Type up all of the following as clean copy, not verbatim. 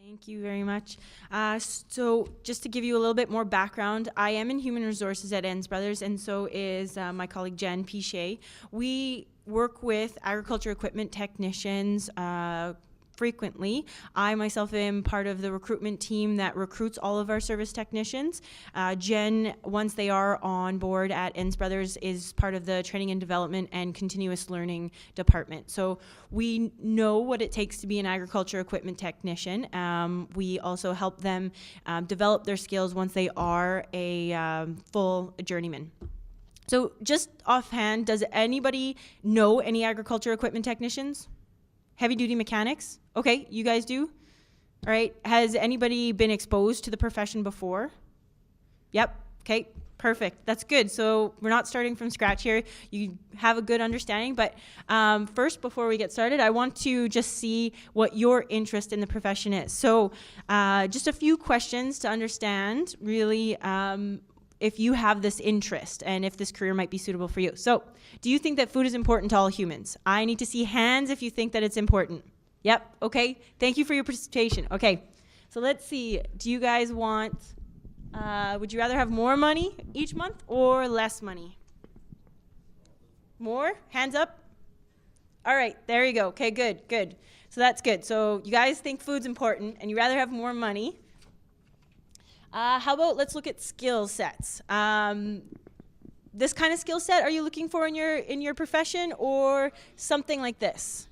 Thank you very much. So just to give you a little bit more background, I am in human resources at Enns Brothers, and so is my colleague Jen Pichet. We work with agriculture equipment technicians frequently. I myself am part of the recruitment team that recruits all of our service technicians. Jen, once they are on board at Enns Brothers, is part of the training and development and continuous learning department. So we know what it takes to be an agriculture equipment technician. We also help them develop their skills once they are a full journeyman. So just offhand, does anybody know any agriculture equipment technicians? Heavy duty mechanics? Okay, you guys do? All right, has anybody been exposed to the profession before? Yep, okay, perfect, that's good. So we're not starting from scratch here. You have a good understanding, but first, before we get started, I want to just see what your interest in the profession is. So just a few questions to understand, really, if you have this interest and if this career might be suitable for you. So, do you think that food is important to all humans? I need to see hands if you think that it's important. Yep, okay. Thank you for your participation. Okay, so let's see. Do you guys want, would you rather have more money each month or less money? More? Hands up? All right, there you go. Okay, good, good. So that's good. So you guys think food's important and you rather have more money. How about let's look at skill sets. This kind of skill set are you looking for in your profession, or something like this?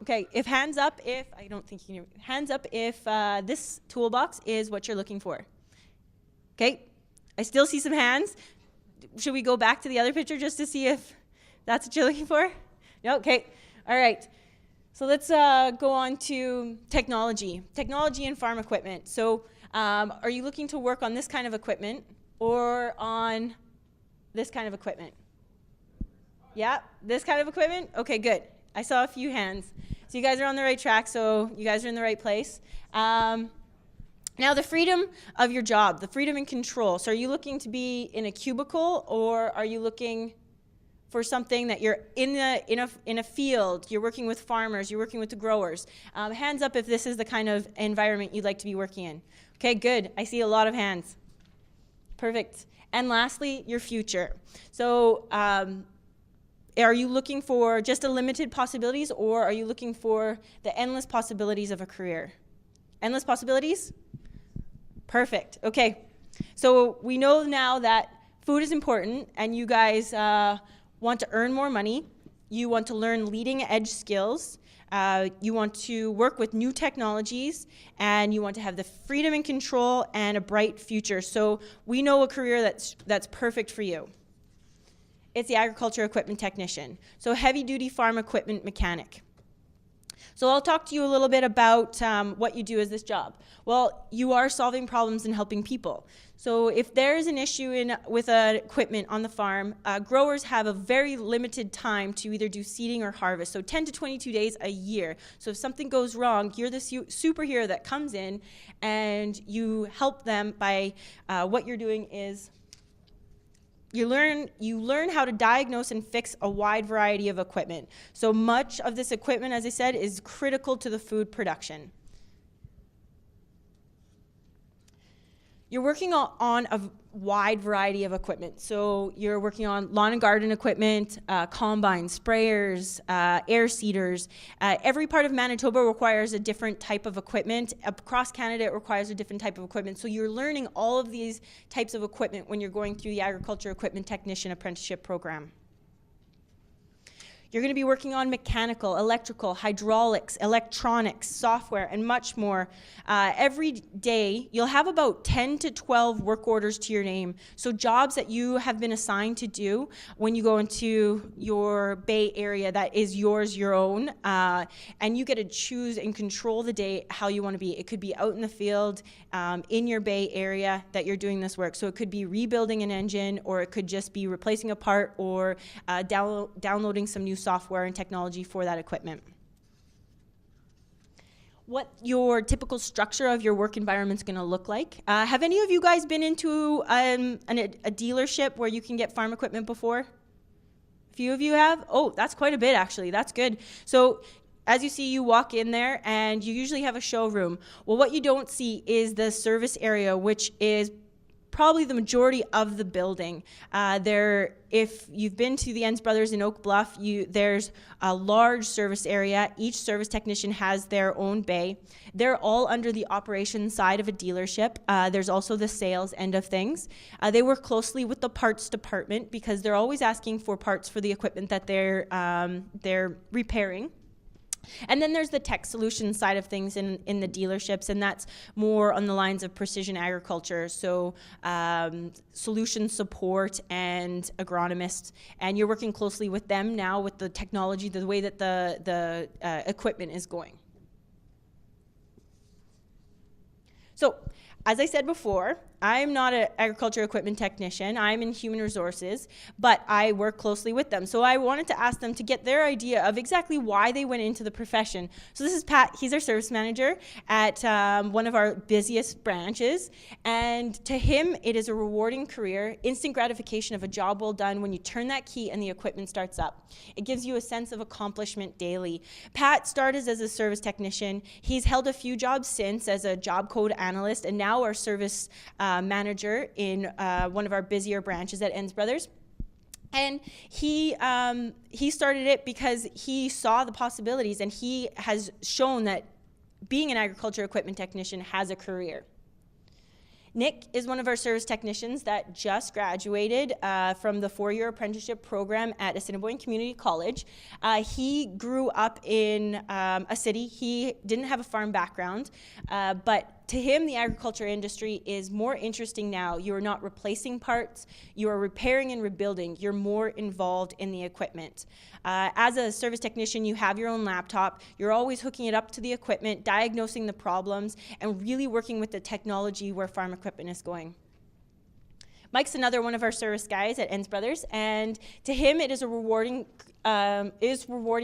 Okay, if hands up if, I don't think you can, hands up if this toolbox is what you're looking for. Okay, I still see some hands. Should we go back to the other picture just to see if that's what you're looking for? No, okay, all right. So let's go on to technology and farm equipment. So are you looking to work on this kind of equipment or on this kind of equipment? Yeah, this kind of equipment? Okay, good. I saw a few hands. So you guys are on the right track, so you guys are in the right place. Now the freedom of your job, the freedom and control. So are you looking to be in a cubicle, or are you looking for something that you're in a field, you're working with farmers, you're working with the growers? Hands up if this is the kind of environment you'd like to be working in. Okay, good. I see a lot of hands. Perfect. And lastly, your future. So are you looking for just a limited possibilities, or are you looking for the endless possibilities of a career? Endless possibilities? Perfect. Okay. So we know now that food is important, and you guys want to earn more money, you want to learn leading edge skills, you want to work with new technologies, and you want to have the freedom and control and a bright future. So we know a career that's perfect for you. It's the agriculture equipment technician. So heavy duty farm equipment mechanic. So I'll talk to you a little bit about what you do as this job. Well, you are solving problems and helping people. So if there's an issue with equipment on the farm, growers have a very limited time to either do seeding or harvest, so 10 to 22 days a year. So if something goes wrong, you're the superhero that comes in and you help them by what you're doing is you learn how to diagnose and fix a wide variety of equipment. So much of this equipment, as I said, is critical to the food production. You're working on a wide variety of equipment. So you're working on lawn and garden equipment, combines, sprayers, air seeders. Every part of Manitoba requires a different type of equipment. Across Canada, it requires a different type of equipment. So you're learning all of these types of equipment when you're going through the Agriculture Equipment Technician Apprenticeship Program. You're going to be working on mechanical, electrical, hydraulics, electronics, software, and much more. Every day, you'll have about 10 to 12 work orders to your name. So jobs that you have been assigned to do when you go into your Bay Area that is yours, your own, and you get to choose and control the day how you want to be. It could be out in the field, in your Bay Area that you're doing this work. So it could be rebuilding an engine, or it could just be replacing a part, or downloading some new software and technology for that equipment. What your typical structure of your work environment is going to look like. Have any of you guys been into a dealership where you can get farm equipment before? A Few of you have? Oh, that's quite a bit actually. That's good. So as you see, you walk in there and you usually have a showroom. Well, what you don't see is the service area, which is probably the majority of the building. If you've been to the Enns Brothers in Oak Bluff, there's a large service area. Each service technician has their own bay. They're all under the operations side of a dealership. There's also the sales end of things. They work closely with the parts department because they're always asking for parts for the equipment that they're repairing. And then there's the tech solutions side of things in the dealerships, and that's more on the lines of precision agriculture, so solution support and agronomists. And you're working closely with them now with the technology, the way that the equipment is going. So, as I said before, I'm not an agriculture equipment technician. I'm in human resources, but I work closely with them. So I wanted to ask them to get their idea of exactly why they went into the profession. So this is Pat. He's our service manager at one of our busiest branches. And to him, it is a rewarding career, instant gratification of a job well done when you turn that key and the equipment starts up. It gives you a sense of accomplishment daily. Pat started as a service technician. He's held a few jobs since as a job code analyst, and now our service manager in one of our busier branches at Enns Brothers. And he started it because he saw the possibilities, and he has shown that being an agriculture equipment technician has a career. Nick is one of our service technicians that just graduated from the 4-year apprenticeship program at Assiniboine Community College. He grew up in a city. He didn't have a farm background, but to him, the agriculture industry is more interesting now. You are not replacing parts, you are repairing and rebuilding. You're more involved in the equipment. As a service technician, you have your own laptop. You're always hooking it up to the equipment, diagnosing the problems, and really working with the technology where farm equipment is going. Mike's another one of our service guys at Enns Brothers, and to him, it is rewarding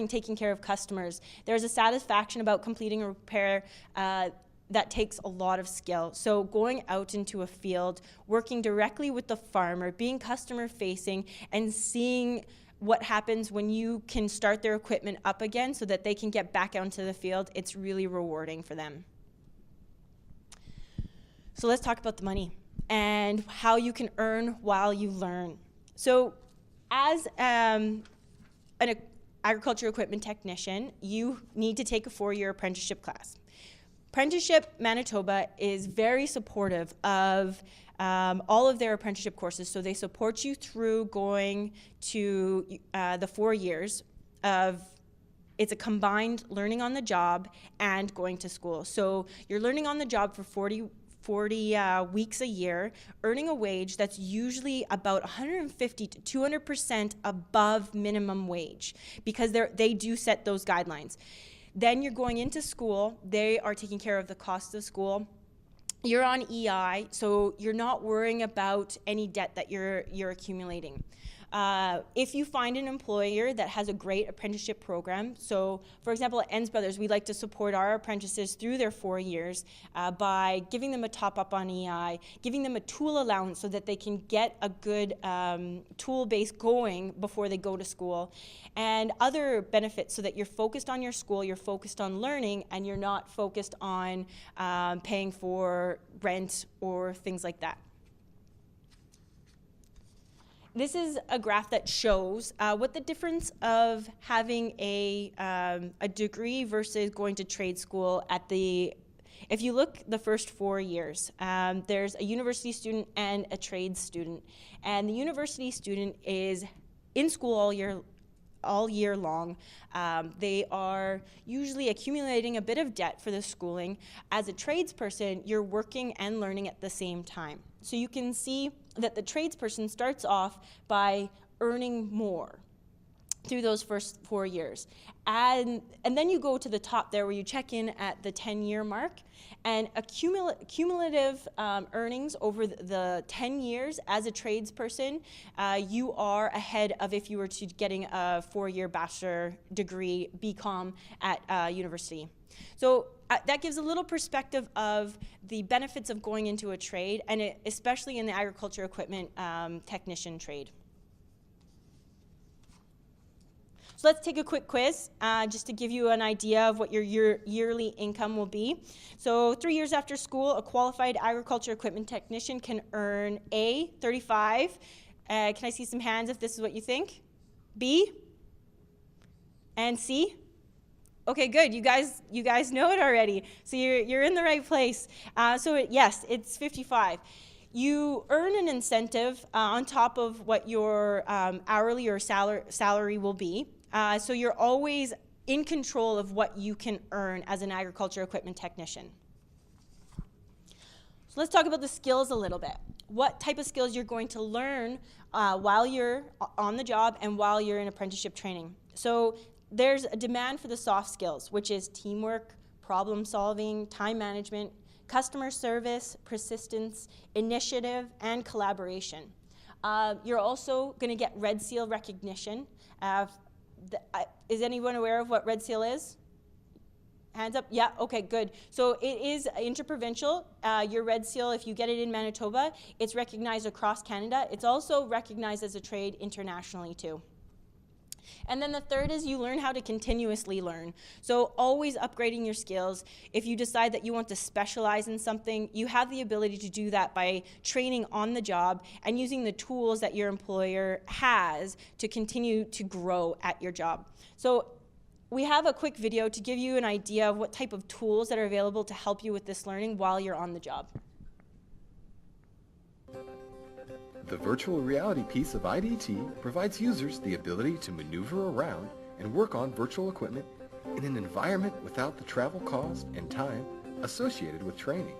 taking care of customers. There's a satisfaction about completing a repair that takes a lot of skill. So going out into a field, working directly with the farmer, being customer facing, and seeing what happens when you can start their equipment up again so that they can get back out into the field, it's really rewarding for them. So let's talk about the money and how you can earn while you learn. So as an agriculture equipment technician, you need to take a 4-year apprenticeship class. Apprenticeship Manitoba is very supportive of all of their apprenticeship courses, so they support you through going to the 4 years of, it's a combined learning on the job and going to school. So you're learning on the job for 40 weeks a year, earning a wage that's usually about 150 to 200% above minimum wage, because they do set those guidelines. Then you're going into school. They are taking care of the cost of school. You're on EI, so you're not worrying about any debt that you're accumulating. If you find an employer that has a great apprenticeship program, so for example at Enns Brothers, we like to support our apprentices through their 4 years by giving them a top up on EI, giving them a tool allowance so that they can get a good tool base going before they go to school, and other benefits so that you're focused on your school, you're focused on learning, and you're not focused on paying for rent or things like that. This is a graph that shows what the difference of having a degree versus going to trade school at the, if you look the first 4 years, there's a university student and a trade student. And the university student is in school all year long. They are usually accumulating a bit of debt for the schooling. As a tradesperson, you're working and learning at the same time. So you can see that the tradesperson starts off by earning more through those first 4 years. And then you go to the top there where you check in at the 10-year mark, and cumulative earnings over the 10 years as a tradesperson, you are ahead of if you were to getting a 4-year bachelor degree, BCom at university. So that gives a little perspective of the benefits of going into a trade, and especially in the agriculture equipment technician trade. So let's take a quick quiz just to give you an idea of what your yearly income will be. So 3 years after school, a qualified agriculture equipment technician can earn A, 35. Can I see some hands if this is what you think? B? And C? Okay, good. You guys know it already. So you're in the right place. Yes, it's 55. You earn an incentive on top of what your hourly or salary will be. So you're always in control of what you can earn as an agriculture equipment technician. So let's talk about the skills a little bit. What type of skills you're going to learn while you're on the job and while you're in apprenticeship training. So there's a demand for the soft skills, which is teamwork, problem solving, time management, customer service, persistence, initiative, and collaboration. You're also going to get Red Seal recognition. Is anyone aware of what Red Seal is? Hands up? Yeah, okay, good. So it is interprovincial. Your Red Seal, if you get it in Manitoba, it's recognized across Canada. It's also recognized as a trade internationally too. And then the third is you learn how to continuously learn. So always upgrading your skills. If you decide that you want to specialize in something, you have the ability to do that by training on the job and using the tools that your employer has to continue to grow at your job. So we have a quick video to give you an idea of what type of tools that are available to help you with this learning while you're on the job. The virtual reality piece of IDT provides users the ability to maneuver around and work on virtual equipment in an environment without the travel cost and time associated with training.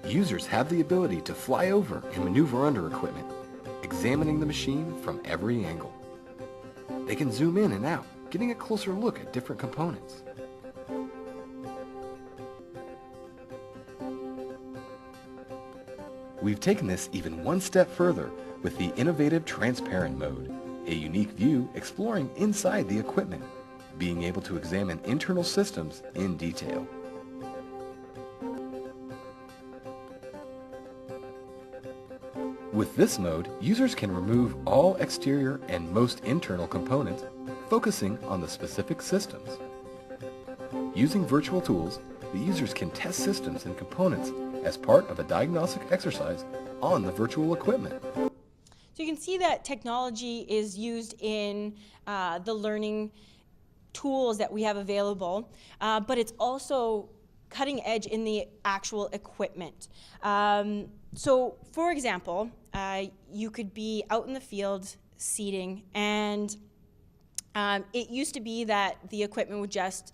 Users have the ability to fly over and maneuver under equipment, examining the machine from every angle. They can zoom in and out, getting a closer look at different components. We've taken this even one step further with the innovative transparent mode, a unique view exploring inside the equipment, being able to examine internal systems in detail. With this mode, users can remove all exterior and most internal components, focusing on the specific systems. Using virtual tools, the users can test systems and components as part of a diagnostic exercise on the virtual equipment. So you can see that technology is used in the learning tools that we have available, but it's also cutting edge in the actual equipment. So for example, you could be out in the field seeding, and it used to be that the equipment would just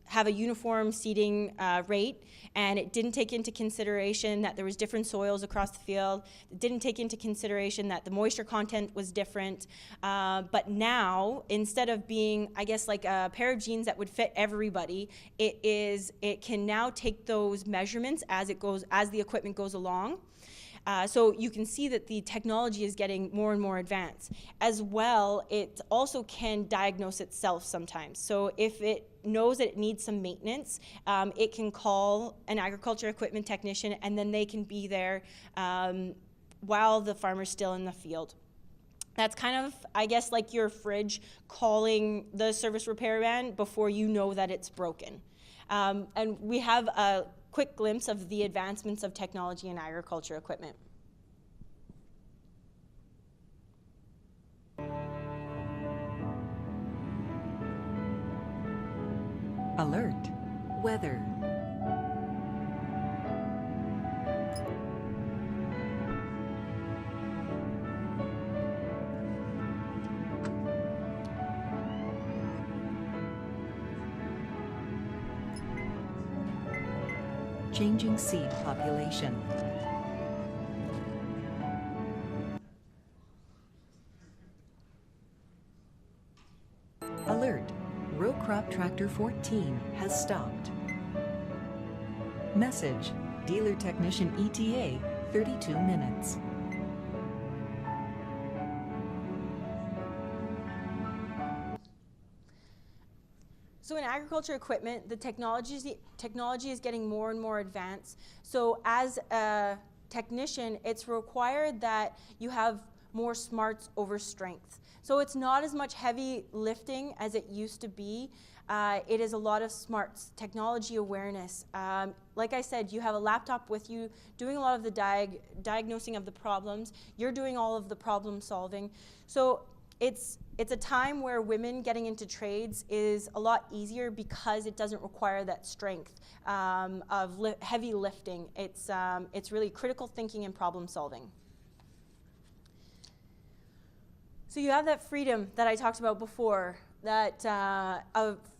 have a uniform seeding rate, and it didn't take into consideration that there was different soils across the field. It didn't take into consideration that the moisture content was different. But now, instead of being, I guess, like a pair of jeans that would fit everybody, it can now take those measurements as the equipment goes along. So you can see that the technology is getting more and more advanced. As well, it also can diagnose itself sometimes. So if it knows that it needs some maintenance, it can call an agriculture equipment technician, and then they can be there while the farmer's still in the field. That's kind of, I guess, like your fridge calling the service repairman before you know that it's broken. And we have a quick glimpse of the advancements of technology in agriculture equipment. Alert. Weather. Changing seed population. Alert. Row crop tractor 14 has stopped. Message. Dealer technician ETA 32 minutes. So in agriculture equipment, the technology is getting more and more advanced. So as a technician, it's required that you have more smarts over strength. So it's not as much heavy lifting as it used to be. It is a lot of smarts, technology awareness. Like I said, you have a laptop with you, doing a lot of the diagnosing of the problems. You're doing all of the problem solving. So it's a time where women getting into trades is a lot easier because it doesn't require that strength of heavy lifting. It's really critical thinking and problem solving. So you have that freedom that I talked about before, that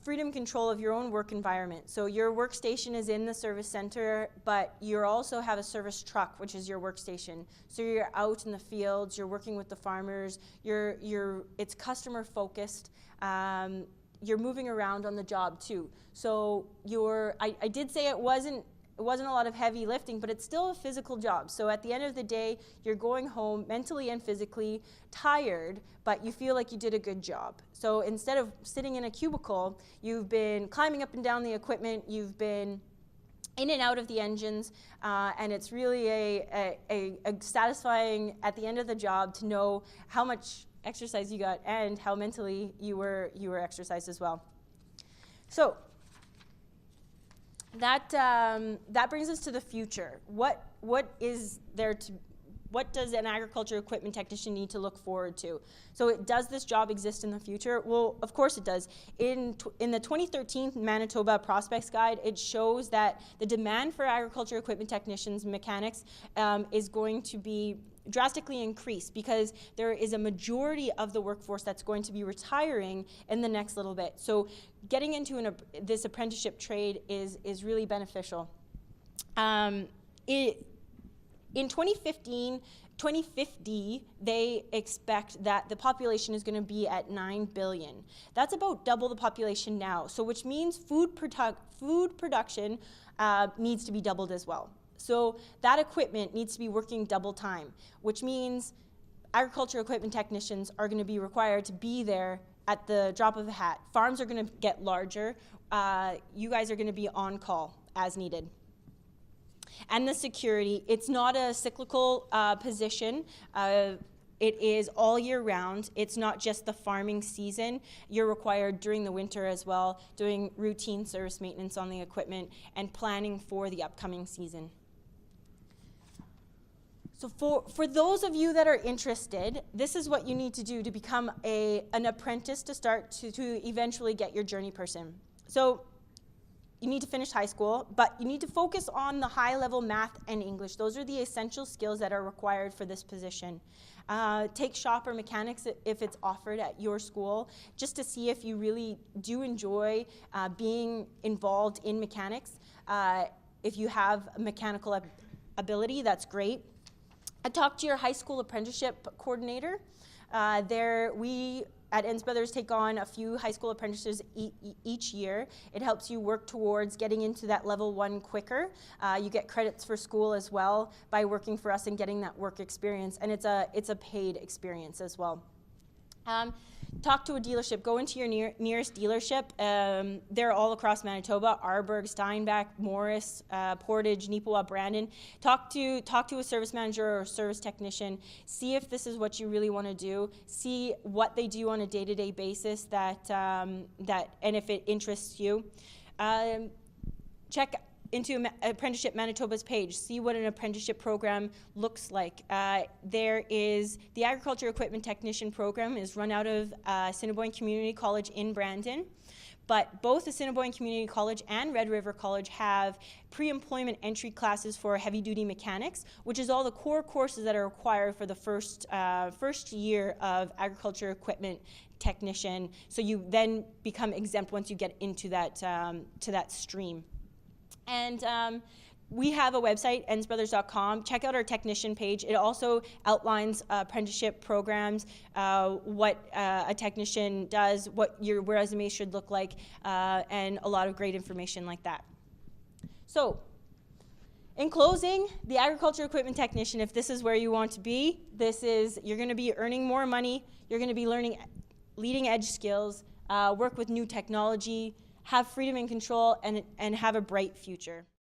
freedom control of your own work environment. So your workstation is in the service center, but you also have a service truck, which is your workstation. So you're out in the fields, you're working with the farmers, it's customer focused. You're moving around on the job too. So I did say it wasn't a lot of heavy lifting, but it's still a physical job. So at the end of the day, you're going home mentally and physically tired, but you feel like you did a good job. So instead of sitting in a cubicle, you've been climbing up and down the equipment, you've been in and out of the engines, and it's really a satisfying at the end of the job to know how much exercise you got and how mentally you were exercised as well. So that brings us to the future. What does an agriculture equipment technician need to look forward to? So does this job exist in the future? Well, of course it does. In the 2013 Manitoba Prospects Guide, it shows that the demand for agriculture equipment technicians and mechanics is going to be drastically increased because there is a majority of the workforce that's going to be retiring in the next little bit. So getting into this apprenticeship trade is really beneficial. In 2050, they expect that the population is going to be at 9 billion. That's about double the population now, so which means food production needs to be doubled as well. So that equipment needs to be working double time, which means agriculture equipment technicians are going to be required to be there at the drop of a hat. Farms are going to get larger. You guys are going to be on call as needed. And the security, it's not a cyclical position. It is all year round. It's not just the farming season. You're required during the winter as well, doing routine service maintenance on the equipment and planning for the upcoming season. So for those of you that are interested, this is what you need to do to become an apprentice to start to eventually get your journey person. So you need to finish high school, but you need to focus on the high-level math and English. Those are the essential skills that are required for this position. Take shop or mechanics if it's offered at your school, just to see if you really do enjoy being involved in mechanics. If you have mechanical ability, that's great. Talk to your high school apprenticeship coordinator. We at Enns Brothers take on a few high school apprentices each year. It helps you work towards getting into that level 1 quicker. You get credits for school as well by working for us and getting that work experience, and it's a paid experience as well. Talk to a dealership. Go into your nearest dealership. They're all across Manitoba: Arborg, Steinbach, Morris, Portage, Neepawa, Brandon. Talk to a service manager or a service technician. See if this is what you really want to do. See what they do on a day-to-day basis and if it interests you. Check into Apprenticeship Manitoba's page. See what an apprenticeship program looks like. There is the Agriculture Equipment Technician program is run out of Assiniboine Community College in Brandon, but both Assiniboine Community College and Red River College have pre-employment entry classes for heavy-duty mechanics, which is all the core courses that are required for the first year of agriculture equipment technician. So you then become exempt once you get into that stream. And we have a website, ennsbrothers.com. Check out our technician page. It also outlines apprenticeship programs, what a technician does, what your resume should look like, and a lot of great information like that. So, in closing, the agriculture equipment technician, if this is where you want to be, you're going to be earning more money, you're going to be learning leading edge skills, work with new technology, have freedom and control, and have a bright future.